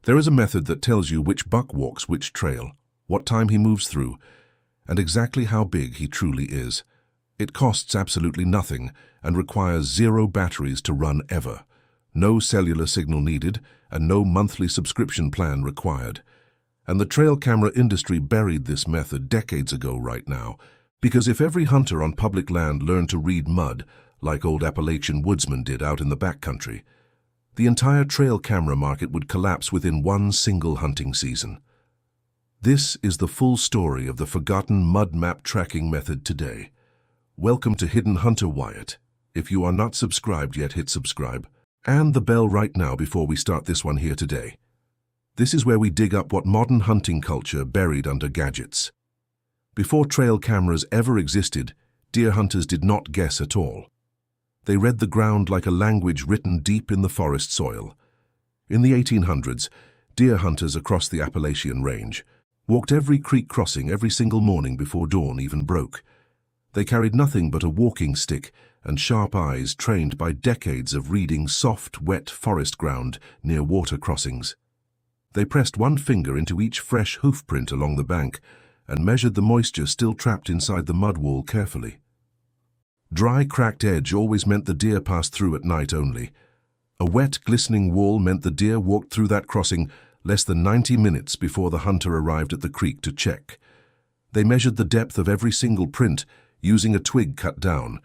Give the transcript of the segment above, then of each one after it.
There is a method that tells you which buck walks which trail, what time he moves through, and exactly how big he truly is. It costs absolutely nothing and requires 0 batteries to run ever. No cellular signal needed and no monthly subscription plan required. And the trail camera industry buried this method decades ago right now, because if every hunter on public land learned to read mud, like old Appalachian woodsmen did out in the backcountry, the entire trail camera market would collapse within one single hunting season. This is the full story of the forgotten mud map tracking method today. Welcome to Hidden Hunter Wyatt. If you are not subscribed yet, hit subscribe and the bell right now before we start this one here today. This is where we dig up what modern hunting culture buried under gadgets. Before trail cameras ever existed, deer hunters did not guess at all. They read the ground like a language written deep in the forest soil. In the 1800s, deer hunters across the Appalachian range walked every creek crossing every single morning before dawn even broke. They carried nothing but a walking stick and sharp eyes trained by decades of reading soft, wet forest ground near water crossings. They pressed one finger into each fresh hoof print along the bank and measured the moisture still trapped inside the mud wall carefully. Dry, cracked edge always meant the deer passed through at night only. A wet, glistening wall meant the deer walked through that crossing less than 90 minutes before the hunter arrived at the creek to check. They measured the depth of every single print using a twig cut down.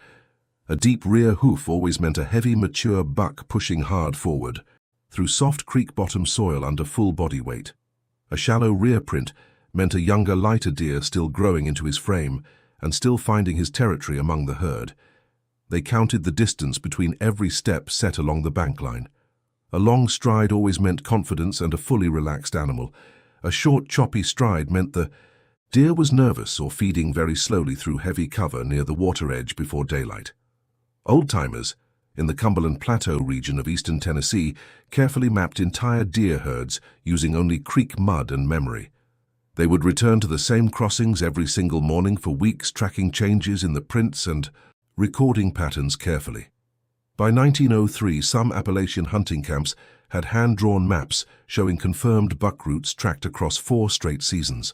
A deep rear hoof always meant a heavy, mature buck pushing hard forward through soft creek bottom soil under full body weight. A shallow rear print meant a younger, lighter deer still growing into his frame and still finding his territory among the herd. They counted the distance between every step set along the bank line. A long stride always meant confidence and a fully relaxed animal. A short, choppy stride meant the deer was nervous or feeding very slowly through heavy cover near the water edge before daylight. Old-timers in the Cumberland Plateau region of eastern Tennessee carefully mapped entire deer herds using only creek mud and memory. They would return to the same crossings every single morning for weeks, tracking changes in the prints and recording patterns carefully. By 1903, some Appalachian hunting camps had hand-drawn maps showing confirmed buck routes tracked across 4 straight seasons.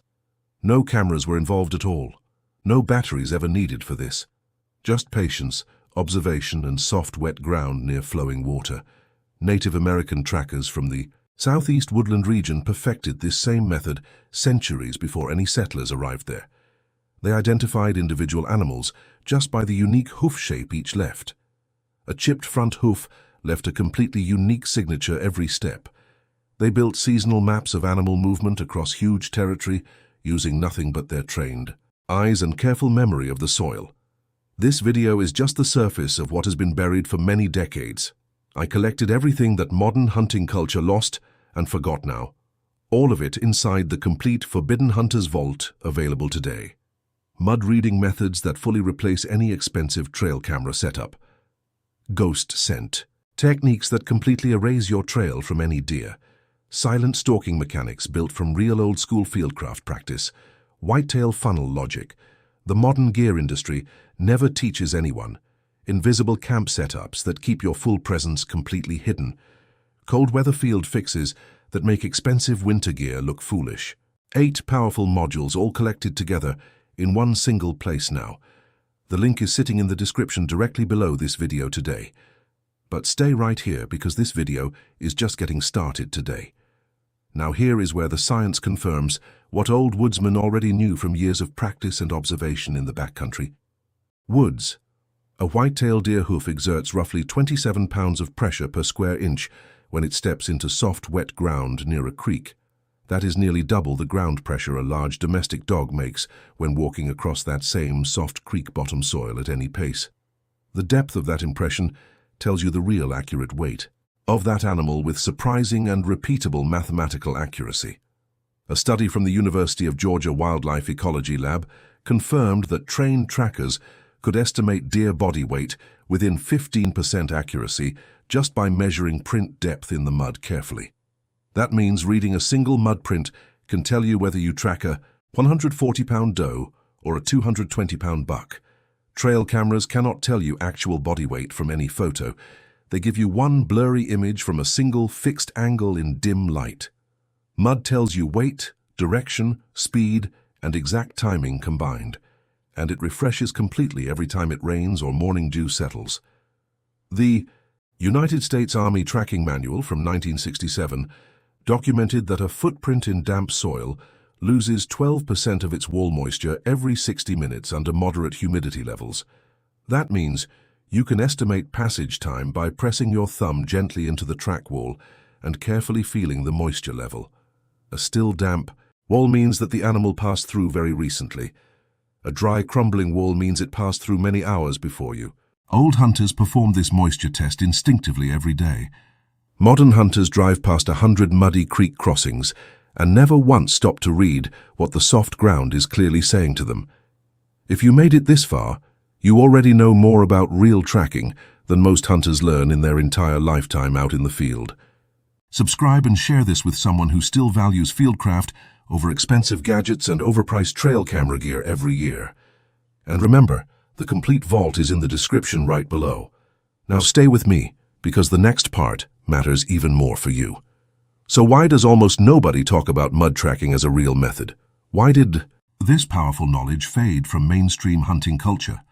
No cameras were involved at all. No batteries ever needed for this. Just patience, observation, and soft, wet ground near flowing water. Native American trackers from the southeast woodland region perfected this same method centuries before any settlers arrived there. They identified individual animals just by the unique hoof shape each left. A chipped front hoof left a completely unique signature every step. They built seasonal maps of animal movement across huge territory using nothing but their trained eyes and careful memory of the soil. This video is just the surface of what has been buried for many decades. I collected everything that modern hunting culture lost and forgot now. All of it inside the complete Forbidden Hunter's Vault available today. Mud reading methods that fully replace any expensive trail camera setup. Ghost scent. Techniques that completely erase your trail from any deer. Silent stalking mechanics built from real old-school fieldcraft practice. Whitetail funnel logic. The modern gear industry never teaches anyone. Invisible camp setups that keep your full presence completely hidden. Cold weather field fixes that make expensive winter gear look foolish. 8 powerful modules all collected together in one single place now. The link is sitting in the description directly below this video today. But stay right here because this video is just getting started today. Now here is where the science confirms what old woodsmen already knew from years of practice and observation in the backcountry. Woods. A whitetail deer hoof exerts roughly 27 pounds of pressure per square inch when it steps into soft, wet ground near a creek. That is nearly double the ground pressure a large domestic dog makes when walking across that same soft creek bottom soil at any pace. The depth of that impression tells you the real accurate weight of that animal with surprising and repeatable mathematical accuracy. A study from the University of Georgia Wildlife Ecology Lab confirmed that trained trackers could estimate deer body weight within 15% accuracy just by measuring print depth in the mud carefully. That means reading a single mud print can tell you whether you track a 140-pound doe or a 220-pound buck. Trail cameras cannot tell you actual body weight from any photo. They give you one blurry image from a single fixed angle in dim light. Mud tells you weight, direction, speed, and exact timing combined, and it refreshes completely every time it rains or morning dew settles. The United States Army Tracking Manual from 1967 documented that a footprint in damp soil loses 12% of its wall moisture every 60 minutes under moderate humidity levels. That means you can estimate passage time by pressing your thumb gently into the track wall and carefully feeling the moisture level. A still damp wall means that the animal passed through very recently. A dry, crumbling wall means it passed through many hours before you. Old hunters performed this moisture test instinctively every day. Modern hunters drive past 100 muddy creek crossings and never once stop to read what the soft ground is clearly saying to them. If you made it this far, you already know more about real tracking than most hunters learn in their entire lifetime out in the field. Subscribe and share this with someone who still values fieldcraft over expensive gadgets and overpriced trail camera gear every year. And remember, the complete vault is in the description right below. Now stay with me, because the next part matters even more for you. So why does almost nobody talk about mud tracking as a real method? Why did this powerful knowledge fade from mainstream hunting culture?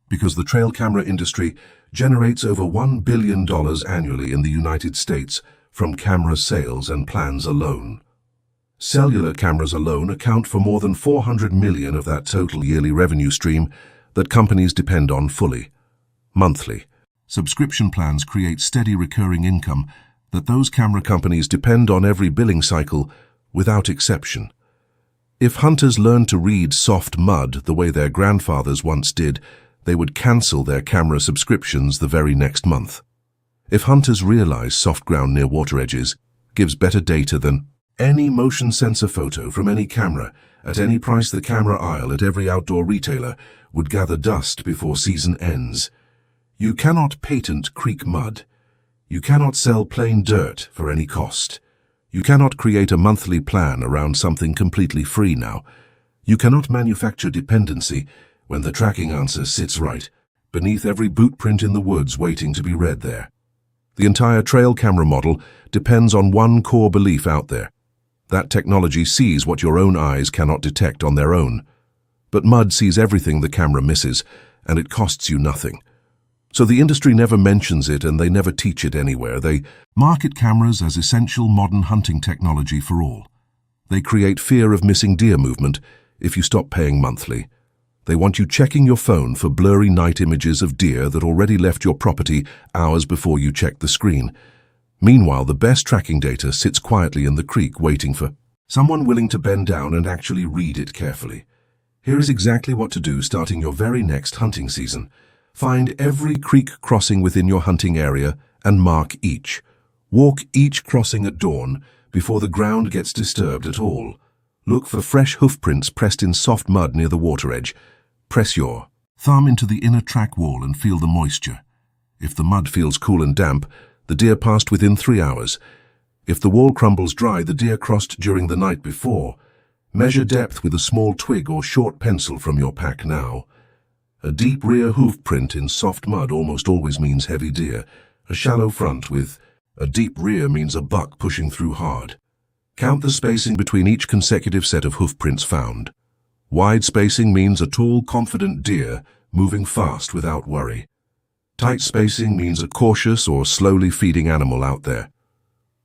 Because the trail camera industry generates over $1 billion annually in the United States from camera sales and plans alone. Cellular cameras alone account for more than 400 million of that total yearly revenue stream that companies depend on fully, monthly. Subscription plans create steady recurring income that those camera companies depend on every billing cycle without exception. If hunters learned to read soft mud the way their grandfathers once did, they would cancel their camera subscriptions the very next month. If hunters realize soft ground near water edges gives better data than any motion sensor photo from any camera at any price, the camera aisle at every outdoor retailer would gather dust before season ends. You cannot patent creek mud. You cannot sell plain dirt for any cost. You cannot create a monthly plan around something completely free now. You cannot manufacture dependency when the tracking answer sits right beneath every boot print in the woods waiting to be read there. The entire trail camera model depends on one core belief out there. That technology sees what your own eyes cannot detect on their own. But mud sees everything the camera misses, and it costs you nothing. So the industry never mentions it and they never teach it anywhere. They market cameras as essential modern hunting technology for all. They create fear of missing deer movement if you stop paying monthly. They want you checking your phone for blurry night images of deer that already left your property hours before you checked the screen. Meanwhile, the best tracking data sits quietly in the creek waiting for someone willing to bend down and actually read it carefully. Here is exactly what to do starting your very next hunting season. Find every creek crossing within your hunting area and mark each. Walk each crossing at dawn before the ground gets disturbed at all. Look for fresh hoofprints pressed in soft mud near the water edge. Press your thumb into the inner track wall and feel the moisture. If the mud feels cool and damp, the deer passed within 3 hours. If the wall crumbles dry, the deer crossed during the night before. Measure depth with a small twig or short pencil from your pack now. A deep rear hoof print in soft mud almost always means heavy deer. A shallow front with a deep rear means a buck pushing through hard. Count the spacing between each consecutive set of hoof prints found. Wide spacing means a tall, confident deer moving fast without worry. Tight spacing means a cautious or slowly feeding animal out there.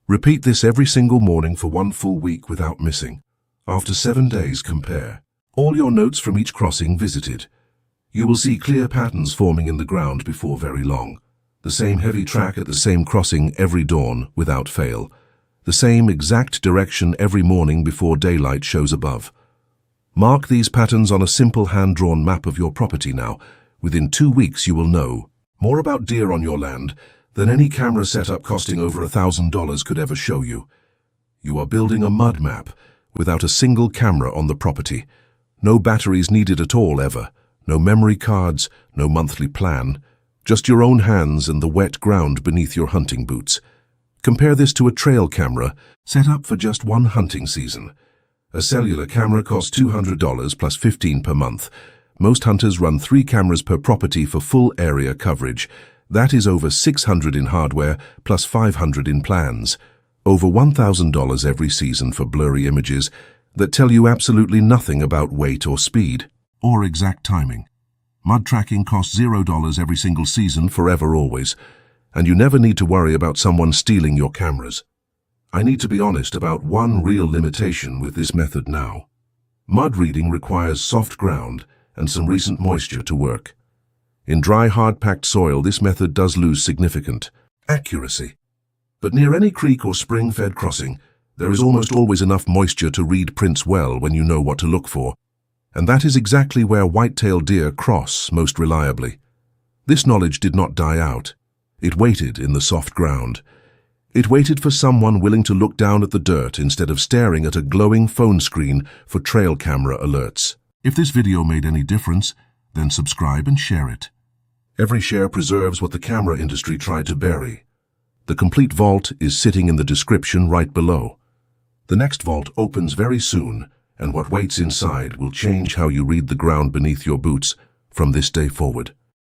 Repeat this every single morning for 1 full week without missing. After 7 days, compare all your notes from each crossing visited. You will see clear patterns forming in the ground before very long. The same heavy track at the same crossing every dawn without fail. The same exact direction every morning before daylight shows above. Mark these patterns on a simple hand-drawn map of your property now. Within 2 weeks you will know more about deer on your land than any camera setup costing over $1,000 could ever show you. You are building a mud map without a single camera on the property. No batteries needed at all ever. No memory cards, no monthly plan. Just your own hands and the wet ground beneath your hunting boots. Compare this to a trail camera set up for just one hunting season. A cellular camera costs $200 plus $15 per month. Most hunters run 3 cameras per property for full area coverage. That is over $600 in hardware plus $500 in plans. Over $1,000 every season for blurry images that tell you absolutely nothing about weight or speed, or exact timing. Mud tracking costs $0 every single season, forever always, and you never need to worry about someone stealing your cameras. I need to be honest about one real limitation with this method now. Mud reading requires soft ground and some recent moisture to work. In dry, hard-packed soil, this method does lose significant accuracy. But near any creek or spring-fed crossing, there is almost always enough moisture to read prints well when you know what to look for. And that is exactly where white-tailed deer cross most reliably. This knowledge did not die out. It waited in the soft ground. It waited for someone willing to look down at the dirt instead of staring at a glowing phone screen for trail camera alerts. If this video made any difference, then subscribe and share it. Every share preserves what the camera industry tried to bury. The complete vault is sitting in the description right below. The next vault opens very soon, and what waits inside will change how you read the ground beneath your boots from this day forward.